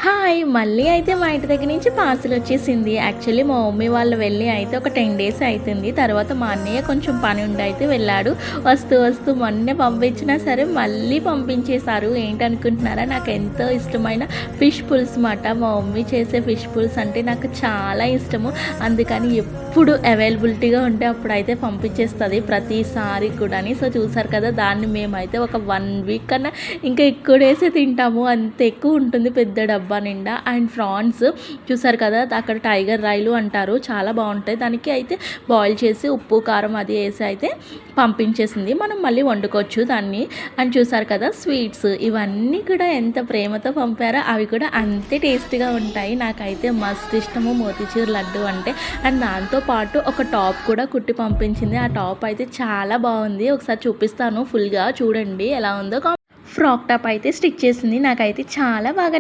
Hi! మళ్ళీ అయితే మా ఇంటి దగ్గర నుంచి పార్సెల్ వచ్చేసింది. యాక్చువల్లీ మా మమ్మీ వాళ్ళు వెళ్ళి అయితే ఒక 10 డేస్ అయితుంది. తర్వాత మా అన్నయ్య కొంచెం పని ఉండి అయితే వెళ్ళాడు. వస్తూ వస్తూ మొన్నే పంపించినా సరే మళ్ళీ పంపించేశారు. ఏంటనుకుంటున్నారా? నాకు ఎంతో ఇష్టమైన ఫిష్ పులుసు మాట. మా మమ్మీ చేసే ఫిష్ పులుసు అంటే నాకు చాలా ఇష్టము. అందుకని ఎప్పుడు అవైలబిలిటీగా ఉంటే అప్పుడైతే పంపించేస్తది ప్రతిసారి కూడాని. సో చూసారు కదా! దాన్ని మేమైతే ఒక 1 వీక్ కన్నా ఇంకా ఎక్కువ డేసే తింటాము. అంత ఎక్కువ ఉంటుంది పెద్ద డబ్బా నిండా. అండ్ ఫ్రాన్స్ చూసారు కదా! అక్కడ టైగర్ రైలు అంటారు. చాలా బావుంటాయి. దానికి అయితే బాయిల్ చేసి ఉప్పు, కారం అది ఏసి అయితే పంపించేసింది. మనం మళ్ళీ వండుకోవచ్చు దాన్ని. అండ్ చూసారు కదా! స్వీట్స్ ఇవన్నీ కూడా ఎంత ప్రేమతో పంపారో అవి కూడా అంతే టేస్టీగా ఉంటాయి. నాకైతే మస్తు ఇష్టము మోతీచూర్ లడ్డు అంటే. అండ్ దాంతో పాటు ఒక టాప్ కూడా కుట్టి పంపించింది. ఆ టాప్ అయితే చాలా బాగుంది. ఒకసారి చూపిస్తాను ఫుల్‌గా చూడండి ఎలా ఉందో. ఫ్రాక్ టాప్ అయితే స్టిచ్ చేసింది. నాకైతే చాలా బాగా